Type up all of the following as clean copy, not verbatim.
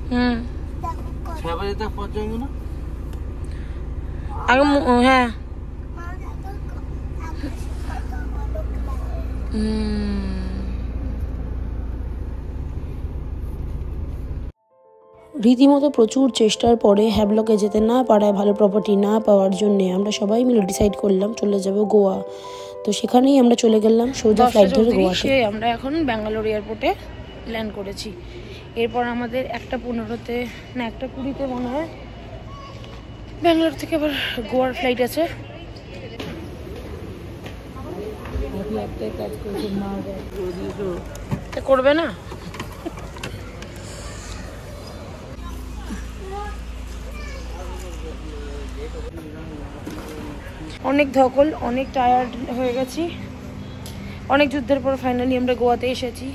6 बजे तक पहुंच जाएंगे ना आगे হ্যাঁ রীতিমতো প্রচুর চেষ্টার পরে হ্যাভলকে যেতে না পারায় ভালো প্রপার্টি না পাওয়ার জন্য আমরা সবাই মিলে ডিসাইড করলাম চলে যাব গোয়া। তো সেখানেই আমরা চলে গেলাম সোজা ফ্লাইট ধরে গোয়াতে। আমরা এখন ব্যাঙ্গালোর এয়ারপোর্টে ল্যান্ড করেছি। এরপর আমাদের 1:15-তে না 1:20-তে মনে হয় ব্যাঙ্গালোর থেকে আবার গোয়ার ফ্লাইট আছে। করবে না অনেক ধকল, অনেক টায়ার্ড হয়ে গেছি, অনেক যুদ্ধের পর ফাইনালি আমরা গোয়াতে এসেছি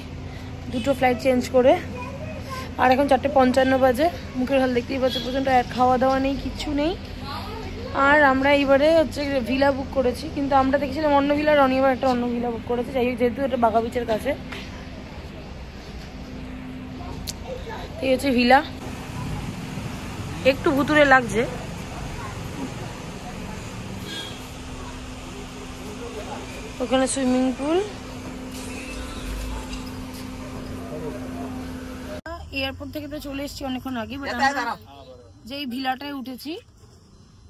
2টো ফ্লাইট চেঞ্জ করে। আর এখন 4:55 বাজে। মুখের হাল দেখতেই পাচ্ছি, পর্যন্ত খাওয়া দাওয়া নেই, কিচ্ছু নেই। আর আমরা এইবারে হচ্ছে ভিলা বুক করেছি, কিন্তু আমরা দেখেছিলাম অন্য ভিলা, রনি এবার একটা অন্য ভিলা বুক করেছে। যাই হোক, যেহেতু এটা বাঘা বিচের কাছে, এই হচ্ছে ভিলা। একটু ভুতুরে লাগছে, ওখানে সুইমিং পুল। এয়ারপোর্ট থেকে তো চলে এসেছি অনেকক্ষণ আগে, বাট আমরা যেই ভিলাটায় উঠেছি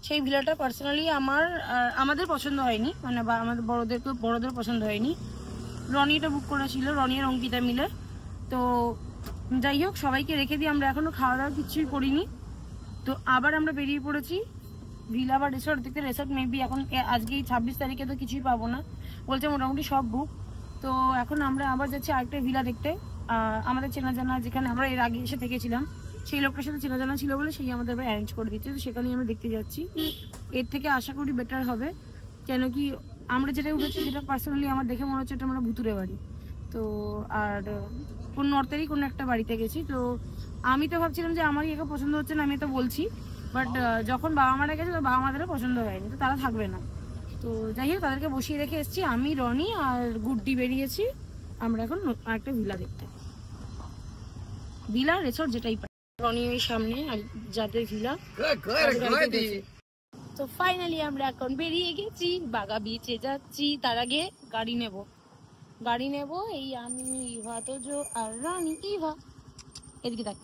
সেই ভিলাটা পার্সোনালি আমাদের পছন্দ হয়নি, মানে আমাদের বড়দের পছন্দ হয়নি। রনি এটা বুক করেছিল, রনি আর অঙ্কিতা মিলে। তো যাই হোক, সবাইকে রেখে দিয়ে আমরা এখনো খাওয়া দাওয়া কিছুই করিনি। তো আবার আমরা বেরিয়ে পড়েছি ভিলা বা রিসর্ট দেখতে। রিসর্ট মেবি এখন আজকে 26 তারিখে তো কিছুই পাবো না, বলছে মোটামুটি সব বুক। তো এখন আমরা আবার যাচ্ছি আরেকটা ভিলা দেখতে। আমাদের চেনা জানা, যেখানে আমরা এর আগে এসে থেকেছিলাম, সেই লোকটার সাথে চেনা জানা ছিল বলে সেই আমাদের অ্যারেঞ্জ করে দিচ্ছে। তো সেখানেই আমরা দেখতে যাচ্ছি। এর থেকে আশা করি বেটার হবে, কেন কি আমরা যেটা উঠেছি সেটা পার্সোনালি আমার দেখে মনে হচ্ছে এটা আমরা ভুতুরে বাড়ি। তো আর কোন নর্থেরই কোনো একটা বাড়িতে গেছি। তো আমি তো ভাবছিলাম যে আমারই একে পছন্দ হচ্ছে না, আমি তো বলছি, বাট যখন বাবা মারা গেছে তো বাবা মাদেরও পছন্দ হয়নি, তো তারা থাকবে না। তো যাই হোক, তাদেরকে বসিয়ে রেখে এসেছি। আমি, রনি আর গুড্ডি বেরিয়েছি আমরা এখন আরেকটা ভিলা দেখতে। ভিলা রিসর্ট যেটাই পাই। রনি ওই সামনে, আর যাদের ভিলা। তো ফাইনালি আমরা এখন বেরিয়ে গেছি, বাঘা বিচে যাচ্ছি। তার আগে গাড়ি নেব। এই আমি, ইভা, তোজো আর রনি। ইভা এদিকে দেখ,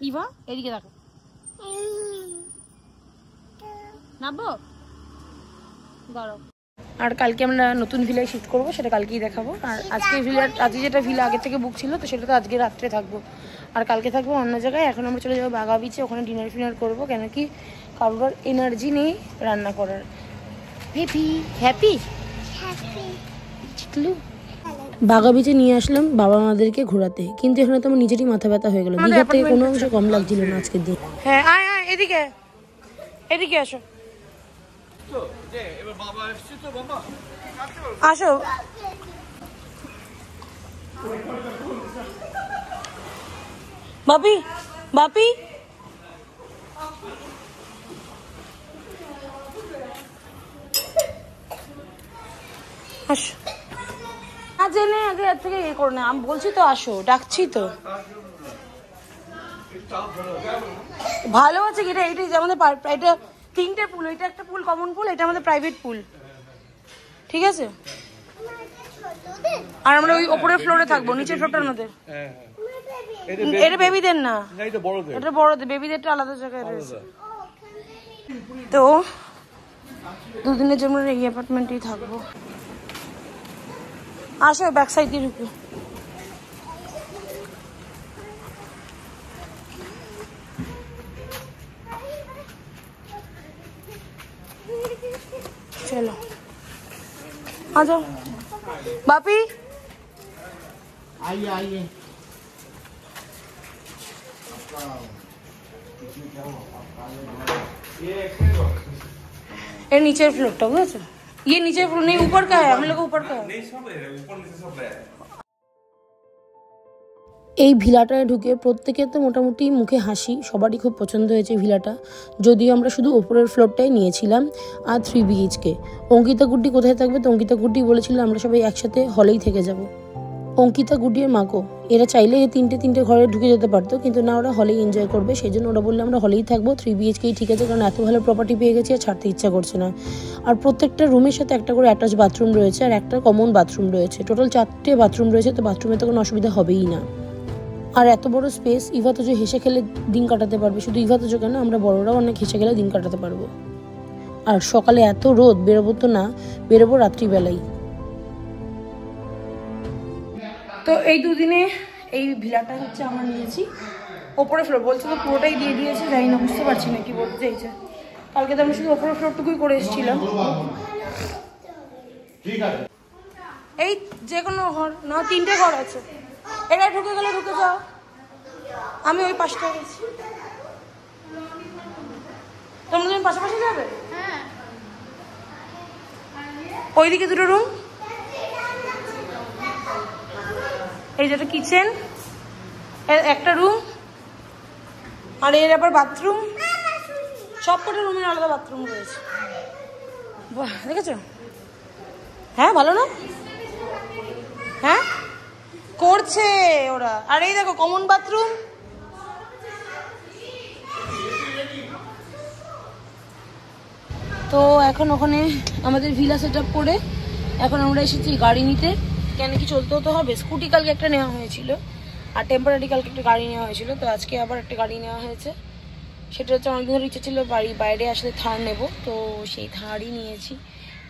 ইভা এদিকে দেখ। নামবো গরম। আর কালকে আমরা নতুন ভিলায় শিফট করবো, সেটা কালকেই দেখাবো। আর আজকে যেটা ভিলা আগে থেকে বুক ছিল, তো সেটা তো আজকে রাত্রে থাকবো, আর কালকে থাকবো অন্য জায়গায়। এখন আমরা চলে যাবো বাঘা বিচে, ওখানে ডিনার করবো, কেন কি কারোর এনার্জি নেই রান্না করার। হ্যাপি বাঘা বিচে নিয়ে আসলাম বাবা মাদেরকে ঘোরাতে, কিন্তু এখানে তো আমার নিজেরই মাথা ব্যথা হয়ে গেল। দীঘার থেকে কোনো অংশ কম লাগছিল না আজকের দিন। হ্যাঁ, এদিকে আসো, আসো। বাপি আসো। জেনে আগে এর থেকে ইয়ে করো না, আমি বলছি তো আসো, ডাকছি তো। ভালো আছে কি? এইটাই যে আমাদের এটা 3টে পুল, এটা একটা পুল কমন পুল, এটা আমাদের প্রাইভেট পুল, ঠিক আছে? আর আমরা ওই উপরের ফ্লোরে থাকবো, নিচের ফ্লোরটার মধ্যে। এটা বেবিদের না, এটা বড়দের, বেবিদেরটা আলাদা জায়গায় রয়েছে। তো 2 দিনের জন্য এই অ্যাপার্টমেন্টেই থাকবো। আসো, ব্যাক সাইড দিয়ে ঢুকো। चलो आ जाओ बापी। आइए ये नीचे फ्लोर होगा सर, ये नीचे फ्लोर नहीं, ऊपर का है, हम लोग ऊपर का है। नहीं, सब है ऊपर नीचे सब है। এই ভিলাটায় ঢুকে প্রত্যেকের তো মোটামুটি মুখে হাসি, সবারই খুব পছন্দ হয়েছে ভিলাটা। যদিও আমরা শুধু ওপরের ফ্লোরটাই নিয়েছিলাম, আর 3 BHK। অঙ্কিতা গুড্ডি কোথায় থাকবে? তো অঙ্কিতা গুড্ডি বলেছিল আমরা সবাই একসাথে হলেই থেকে যাব। অঙ্কিতা, গুডি আর মাকো এরা চাইলে এই তিনটে ঘরে ঢুকে যেতে পারতো, কিন্তু না, ওরা হলেই এনজয় করবে। সেই জন্য ওরা বললে আমরা হলেই থাকবো, 3 BHKই ঠিক আছে, কারণ এত ভালো প্রপার্টি পেয়ে গেছি আর ছাড়তে ইচ্ছা করছে না। আর প্রত্যেকটা রুমের সাথে একটা করে অ্যাটাচ বাথরুম রয়েছে আর একটা কমন বাথরুম রয়েছে, টোটাল 4টে বাথরুম রয়েছে, তো বাথরুমে তো কোনো অসুবিধা হবেই না। আর এত বড় স্পেস, ইভা তো যে হেসে খেলে দিন কাটাতে পারবে, শুধু ইভা তো যে কেন, আমরা বড়রাও অনেক হেসে খেলে দিন কাটাতে পারবো। আর সকালে এত রোদ, বেরোবো তো না, বেরোবো রাত্রিবেলায়। তো এই দুদিনে এই ভিলাটা হচ্ছে আমরা নিয়েছি, ওপরে ফ্লোর বলছে তো পুরোটাই দিয়ে দিয়েছে, জানি না, বুঝতে পারছি না কি বলতে চাইছে। কালকে তো আমি শুধু ওপরে ফ্লোরটুকুই করে এসেছিলাম। এই যে কোনো ঘর না, 3টে ঘর আছে, এটা ঢুকে গেলে ঢুকে যাও, আমি ওই পাশটা গেছি। তোমরা তুমি পাশাপাশি যাবে? ওইদিকে 2টো রুম, এই যেটা কিচেন, একটা রুম, আর এর আবার বাথরুম, সবকটা রুমের আলাদা বাথরুম রয়েছে। বাহ, দেখেছো? হ্যাঁ, ভালো না? হ্যাঁ, করছে ওরা। আর এই দেখো কমন বাথরুম। তো এখন ওখানে আমাদের ভিলা সেট আপ করে এখন আমরা এসেছি গাড়ি নিতে, কেন কি চলতে হতে হবে। স্কুটি কালকে একটা নেওয়া হয়েছিল আর টেম্পোরারি কালকে একটা গাড়ি নেওয়া হয়েছিল, তো আজকে আবার একটা গাড়ি নেওয়া হয়েছে। সেটা হচ্ছে অনেকদিন ধরে ইচ্ছে ছিল বাইরে আসলে থার নেব, তো সেই থারই নিয়েছি।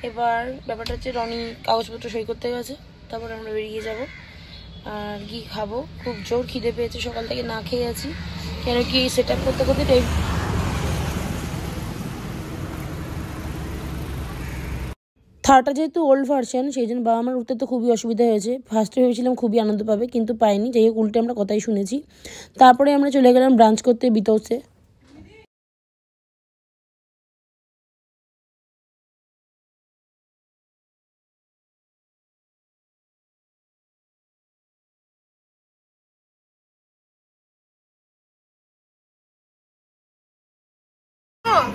এবার ব্যাপারটা হচ্ছে রনি কাগজপত্র সই করতে গেছে, তারপর আমরা বেরিয়ে যাব। আর কি খাবো, খুব জোর খিদে পেয়েছে, সকাল থেকে না খেয়ে আছি, কেন কি সেট আপ করতে করতে থারটা যেহেতু ওল্ড ভার্সন, সেই জন্য বাবা আমার উঠতে তো খুবই অসুবিধা হয়েছে। ফার্স্টে ভেবেছিলাম খুবই আনন্দ পাবে, কিন্তু পাইনি। যাই হোক, উল্টে আমরা কথাই শুনেছি। তারপরে আমরা চলে গেলাম ব্রাঞ্চ করতে বিতৌসে।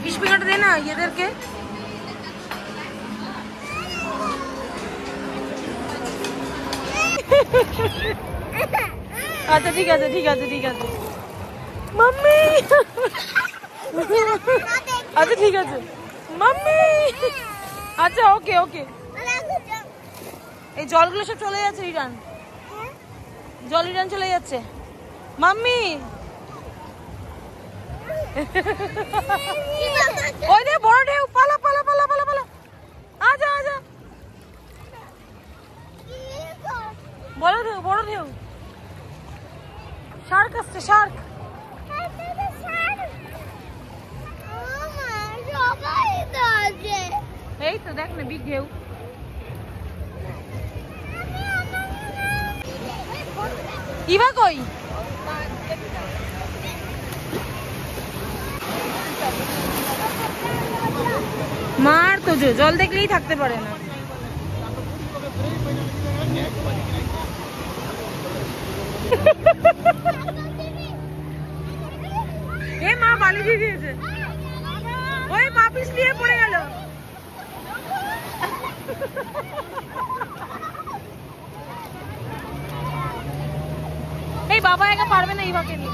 ফিশ ফিঙ্গারটা দে না এদেরকে। আচ্ছা ঠিক আছে ঠিক আছে ঠিক আছে মাম্মি। আচ্ছা ঠিক আছে মাম্মি। আচ্ছা ওকে ওকে। এই জলগুলো সব চলে যাচ্ছে রিটার্ন, জল রিটার্ন চলে যাচ্ছে মাম্মি। ওই দে বড় ঢেউ, পালা পালা পালা পালা পালা, আজা আজা। বড় ঢেউ বড় ঢেউ, শার্ক আসছে শার্ক। এই তো দেখ না বিগ ঢেউ। ইভা কই? মার তো জল দেখলেই থাকতে পারে না। এ মা বালি দিয়ে দিয়েছে, ওই পা পিছলিয়ে পড়ে গেল। এই বাবা একা পারবে না ইভাকে নিয়ে।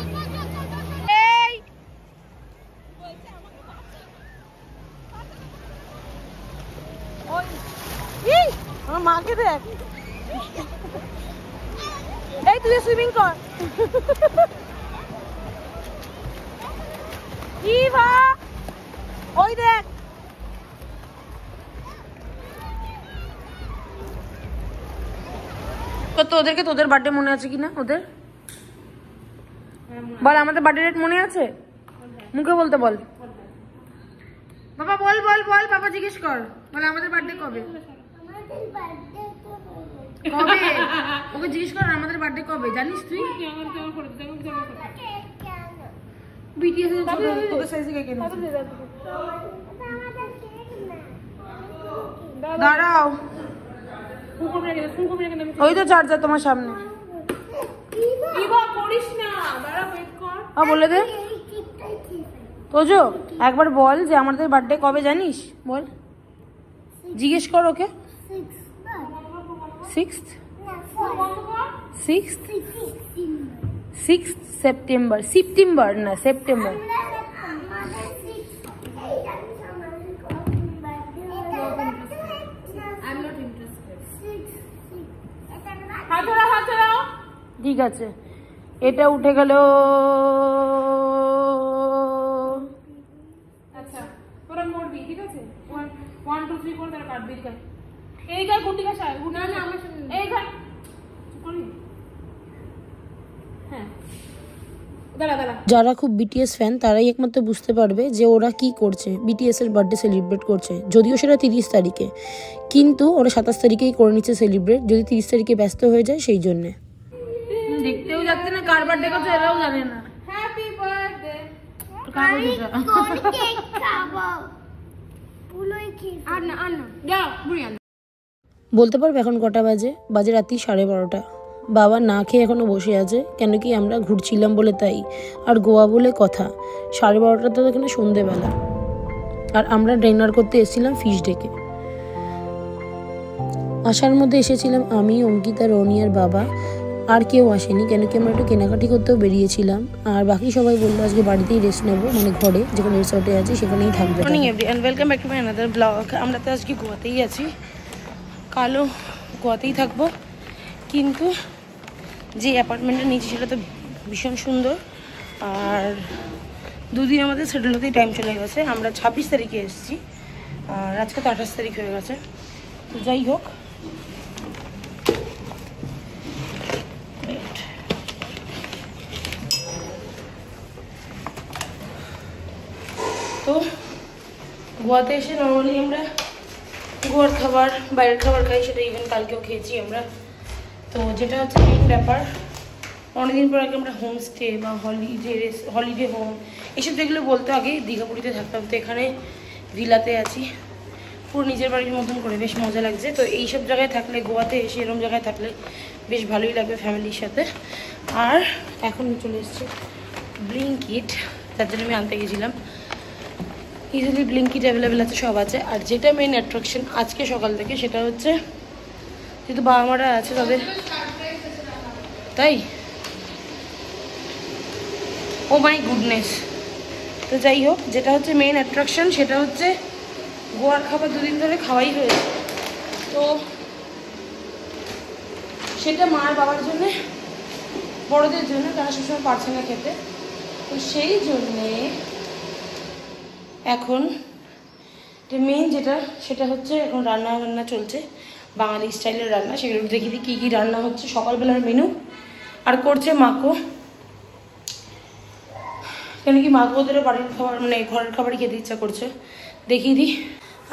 আমার মাকে দেখ, এই তুই সুইমিং কর। ইভা ওই দেখ, তো ওদেরকে তোদের বার্থডে মনে আছে কিনা? ওদের বল, আমাদের বার্থডে ডেট মনে আছে? মুখে বলতে বল বাবা, বল বল বল, বাবা জিজ্ঞেস কর, বল আমাদের বার্থডে কবে? কবে ওকে জিজ্ঞেস কর আমাদের বার্থডে কবে, জানিস তুই? বিটিএস এর ছোট সাইজে কেক এনে দাঁড়াও, ওই তো চার্জার তোমার সামনে। বলে দে তোজো, একবার বল যে আমাদের বার্থডে কবে জানিস, বল, জিজ্ঞেস কর ওকে। 6th 6 সেপ্টেম্বর সেপ্টেম্বর না সেপ্টেম্বর ঠিক আছে এটা উঠে গেল আচ্ছা তোরা মরবি ঠিক আছে 1 2 3 4 তার কাটবি ঠিক আছে এই গায় গুটি কা শায় না না আমার এই গায় করি হ্যাঁ যারা খুব বিটিএস ফ্যান তারাই একমাত্র বুঝতে পারবে যে ওরা কি করছে বিটিএস এর বার্থডে সেলিব্রেট করছে যদিও সেটা 30 তারিখে কিন্তু ওরা 27 তারিখেই করে নিচ্ছে সেলিব্রেট যদি 30 তারিখে ব্যস্ত হয়ে যায় সেই জন্য দেখতেও যাচ্ছে না কার বার্থডে করছে এরাও জানে না হ্যাপি বার্থডে কেক খাবো পুলোই কি আর না যাও বুড়ি আন বলতে পারবে এখন কটা বাজে রাত্রি 12:30 বাবা না খেয়ে এখনো বসে আছে কেন কি আমরা ঘুরছিলাম বলে তাই আর গোয়া বলে কথা 12:30 তো এখানে সন্ধ্যেবেলা আর আমরা ডিনার করতে এসেছিলাম ফিশ ডেকে আসার মধ্যে এসেছিলাম আমি অঙ্কিতা রনি আর বাবা আর কেউ আসেনি কেন কি আমরা একটু কেনাকাটি করতেও বেরিয়েছিলাম আর বাকি সবাই বললো আজকে বাড়িতেই রেস্ট নেবো মানে ঘরে যেখানে রিসর্টে আছি সেখানেই থাকবো morning everyone welcome back to my another blog আমরা তো আজকে গোয়াতেই আছি কালও গোয়াতেই থাকবো কিন্তু যে অ্যাপার্টমেন্টটা নিয়েছি সেটা তো ভীষণ সুন্দর আর দুদিন আমাদের সেটেল হতেই টাইম চলে গেছে আমরা 26 তারিখে এসেছি আর আজকে তো 28 তারিখ হয়ে গেছে তো যাই হোক তো গোয়াতে এসে নর্মালি আমরা গোয়ার খাবার বাইরের খাবার খাই সেটা ইভেন কালকেও খেয়েছি আমরা তো যেটা হচ্ছে মেইন ব্যাপার অনেকদিন পর আগে আমরা হোমস্টে বা হলিডে হোম এইসব যেগুলো বলতে আগে দীঘাপুরীতে থাকতাম তো এখানে ভিলাতে আছি পুরো নিজের বাড়ির মতন করে বেশ মজা লাগছে তো এইসব জায়গায় থাকলে গোয়াতে এসে এরকম জায়গায় থাকলে বেশ ভালোই লাগবে ফ্যামিলির সাথে আর এখন চলে এসছে ব্লিঙ্কিট তার জন্য আমি আনতে গেছিলাম ইজিলি ব্লিঙ্কিট অ্যাভেলেবেল আছে সব আছে আর যেটা মেইন অ্যাট্রাকশন আজকে সকাল থেকে সেটা হচ্ছে যেহেতু বাবা মারা আছে তাদের তাই ও মাই গুডনেস তো যাই হোক যেটা হচ্ছে মেইন অ্যাট্রাকশন সেটা হচ্ছে গোয়ার খাবার দুদিন ধরে খাওয়াই হয়েছে তো সেটা মার বাবার জন্যে বড়দের জন্য তারা সবসময় পারছে না খেতে তো সেই জন্যে এখন মেইন যেটা সেটা হচ্ছে এখন রান্না চলছে বাঙালি স্টাইলের রান্না সেগুলো দেখিয়ে দিই কী কী রান্না হচ্ছে সকালবেলার মেনু আর করছে মাকো কেন কি মাকো ওদেরও বাড়ির খাবার মানে ঘরের খাবারই খেতে ইচ্ছা করছে দেখিয়ে দিই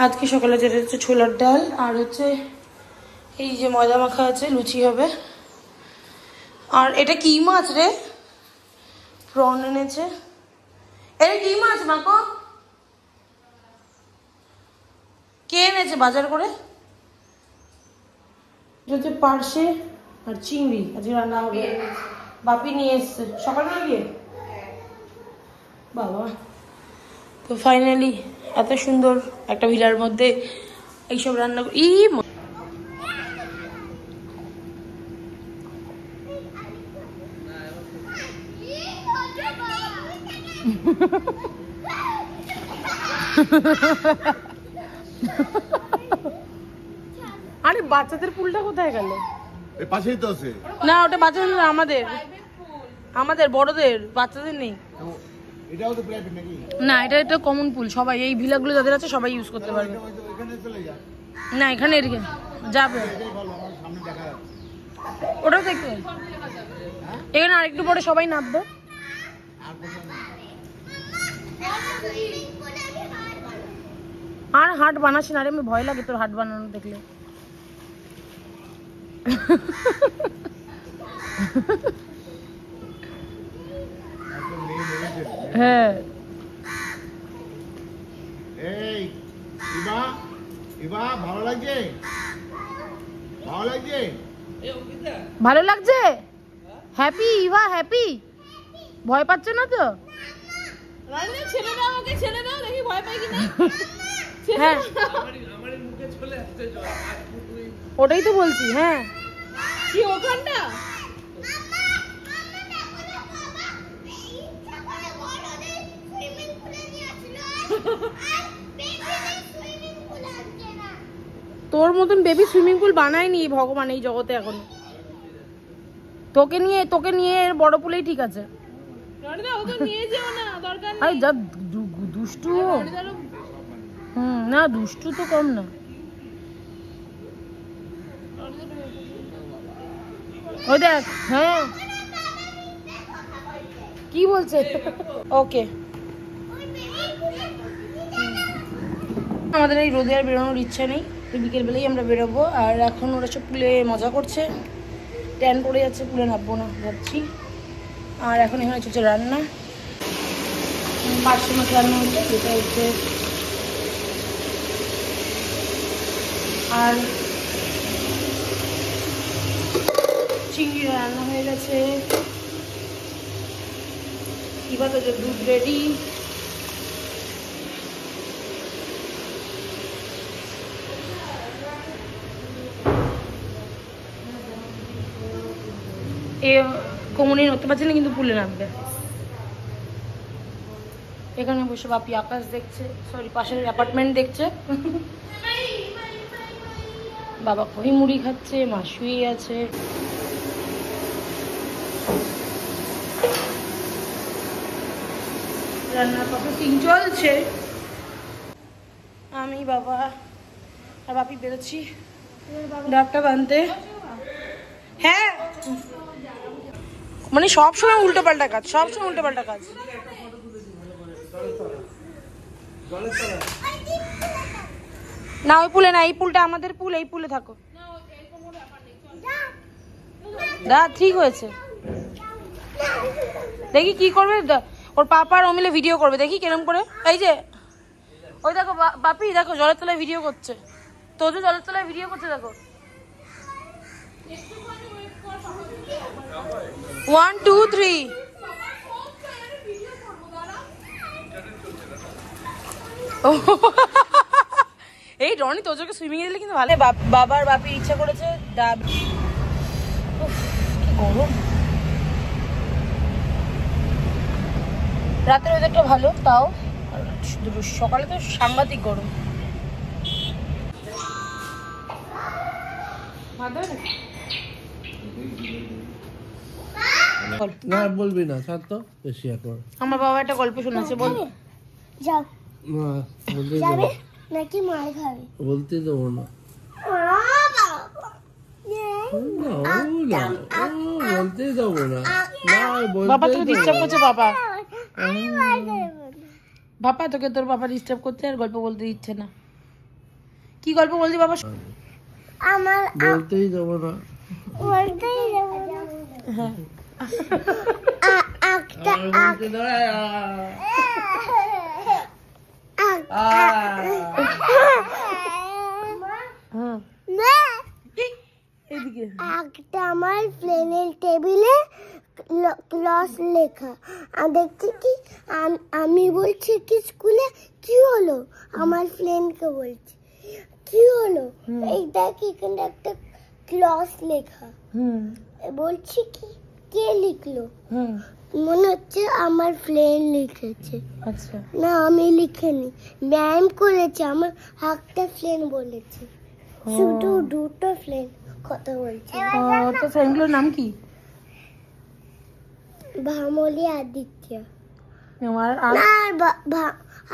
আজকে সকালে যেটা হচ্ছে ছোলার ডাল আর হচ্ছে এই যে ময়দা মাখা আছে লুচি হবে আর এটা কি মাছ রে প্রন এনেছে এটা কি মাছ মাকো কে এনেছে বাজার করে এটা হচ্ছে পার্শে আর চিংড়ি আজকে রান্না হবে বাপি নিয়ে এসছে সকালবেলা গিয়ে বাবা তো ফাইনালি এত সুন্দর একটা ভিলার মধ্যে এইসব রান্না আরে বাচ্চাদের পুলটা কোথায় গেল এই পাশেই তো আছে না ওটা বাচ্চাদের না আমাদের বড়দের বাচ্চাদের নেই এটাও তো প্রাইভেট নাকি না এটা কমন পুল সবাই এই ভিলাগুলো যাদের আছে সবাই ইউজ করতে পারবে এখানে চলে যা না এখানে এদিকে যাবে সামনে দেখা যাচ্ছে ওটাও দেখতে এখানে আরেকটু পরে সবাই নামবে আর হাট বানাচ্ছি না রে আমি ভয় লাগে তোর হাট বানানো দেখলে হ্যাঁ এই ইবা ভালো লাগছে ভালো লাগছে হ্যাপি ইভা হ্যাপি ভয় পাচ্ছ না তো হ্যাঁ ওটাই তো বলছি হ্যাঁ কি ওখানটা? তোর মতন বেবি সুইমিং পুল বানায়নি ভগবান এই জগতে এখন। তোকে নিয়ে বড় পুলেই ঠিক আছে। যা দুষ্টু। না দুষ্টু তো কম না। ওই দেখ, হ্যাঁ কি বলছে? ওকে আমাদের এই রোদে আর বেরোনোর ইচ্ছা নেই, তো বিকেলবেলাই আমরা বেরোবো। আর এখন ওরা সব পুলে মজা করছে, ট্যান পড়ে যাচ্ছে, পুলে নামবো না ভাবছি। আর এখন এখানে চলছে রান্না, পার্শ্ব মাছ রান্না হচ্ছে, যেটা হচ্ছে আর চিংড়ি রান্না হয়ে গেছে। এবার তো দুধ রেডি। কোমরে নড়তে পারছে না, কিন্তু পুলে নামবে। এখানে বসে বাপি আকাশ দেখছে, সরি পাশের অ্যাপার্টমেন্ট দেখছে। বাবা কই মুড়ি খাচ্ছে, মা শুয়ে আছে। রান্নার প্রসেসিং চলছে। আমি বাবা আর বাপি বেরোচ্ছি ডাক্তার বানতে। হ্যাঁ মানে সবসময় উল্টো পাল্টা কাজ, সবসময় উল্টো পাল্টা কাজ। না ওই পুলে না, এই পুলটা আমাদের পুল, এই পুলে থাকো। দা ঠিক হয়েছে, দেখি কি করবে ওর পাপা আর ও মিলে ভিডিও করবে, দেখি কেরম করে। এই যে ওই দেখো বাপি, দেখো জলের তলায় ভিডিও করছে, তোজো জলের তলায় ভিডিও করছে, দেখো। 1 2 3 এই রনি তোজোকে সুইমিং এ দিলে কিন্তু ভালো। বাবার বাপির ইচ্ছা করেছে ডাব। কি গরম, রাতের ওয়েদারটা ভালো, তাও সকালে তো সাংঘাতিক গরম। না বলবি না, ছাড় তো বেশি এখন। আমার বাবা একটা গল্প শোনাচ্ছে, বল। যাও না, বলতে যাবে নাকি মার খাবে? বলতে দেবো না, বলতে দেবো না। বাবা তোকে ডিস্টার্ব করছে, বাবা বাবা তোকে তোর বাবা ডিস্টার্ব করছে আর গল্প বলতে দিচ্ছে না। কি গল্প বলছি বাবা? আমার বলতেই দেবো না, বলতেই দেবো না। হ্যাঁ একটা আমার প্লেনের টেবিলে ক্লাস লেখা, আর দেখছি কি আমি বলছি কি স্কুলে কি হলো, আমার ফ্রেন্ডকে বলছি কি হলো, এই দেখ এখানে একটা ক্লাস লেখা। বলছি কি কে লিখলো? মনে হচ্ছে আমার ফ্রেন্ড লিখেছে। আচ্ছা না আমি লিখিনি, ম্যাম করেছে, আমার একটা ফ্রেন্ড বলেছে, শুধু দুটো ফ্রেন্ড কথা বলছে। তো ফ্রেন্ডগুলোর নাম কি? ভামলি আদিত্য,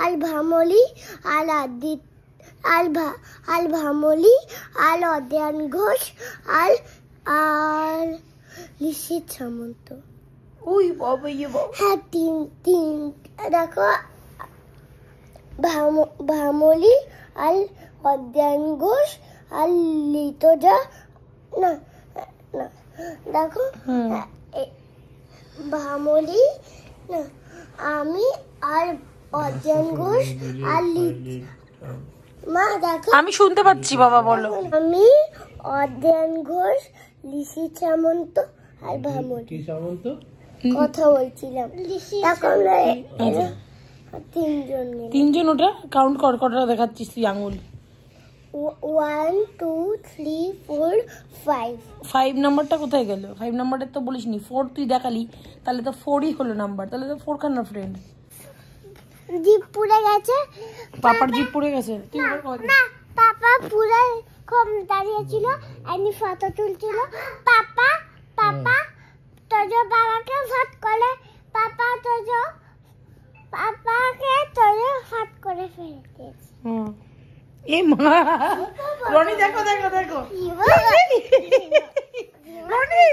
আর ভামলি আর আদিত্য, আর ভামলি আর অধ্যয়ন ঘোষ আর লিসিত সামন্ত। ওই বাবা, হ্যাঁ তিন দেখো, ভামলি আর অধ্যয়ন ঘোষ আর লিতজা, না না দেখো ভামলি না, আমি আর অধ্যয়ন ঘোষ আর মা দেখো আমি শুনতে পাচ্ছি, বাবা বলো। আমি অধ্যয়ন ঘোষ, লিসি সামন্ত আর ভামলি। কি সামন্ত? কথা বলছিলাম এখন তিনজন। ওটা কাউন্ট কর, কটা দেখাচ্ছিস তুই আঙুল? 1 2 3 4 5 5 নাম্বারটা কোথায় গেল? 5 নাম্বারটা তো বলিসনি, 4 তুই দেখালি, তাহলে তো 4ই হলো নাম্বার, তাহলে তো 4 খানা ফ্রেন্ড। জিপ পুড়ে গেছে। পাপার জিপ পড়ে গেছে, তুই না, ওটা কর। না পাপা পুরো কম দাঁড়িয়ে ছিল, আমি ফটো তুলছিল। পাপা পাপা তোজো বাবাকে ফাট করে, পাপাকে তোজো ফাট করে ফেলে দিয়েছে। এ মা, রনি দেখো দেখো দেখো, রনি,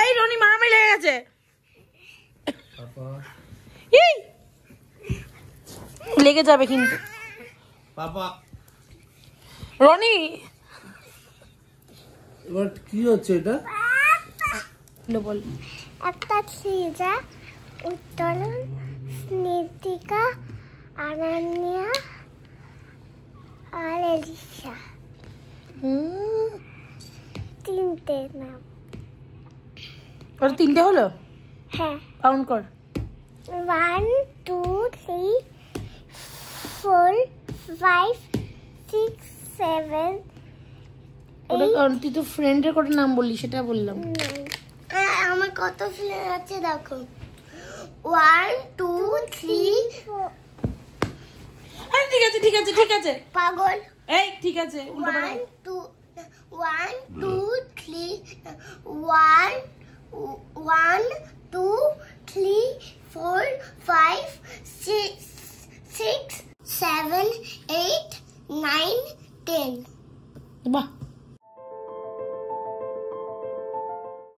এই রনি মারামারি লেগে গেছে। এই, লেগে যাবে কিন্তু পাপা। রনি। এবার কি হচ্ছে এটা? বল। একটা সিজা, উত্তরণ, স্নিতিকা, আনান্যা আর এলিশা, 3টে নাম। ওর 3টে হলো? হ্যাঁ। কাউন্ট কর। 1 2 3 4 5 6 7 ওটা তুই তো ফ্রেন্ডের কটা নাম বললি, সেটা বললাম। আমার কত ফ্রেন্ড আছে দেখো। 1 2 3 4। আরে ঠিক আছে ঠিক আছে ঠিক আছে, পাগল। এই ঠিক আছে, উল্টো পাল্টা। 1 2 3 1 1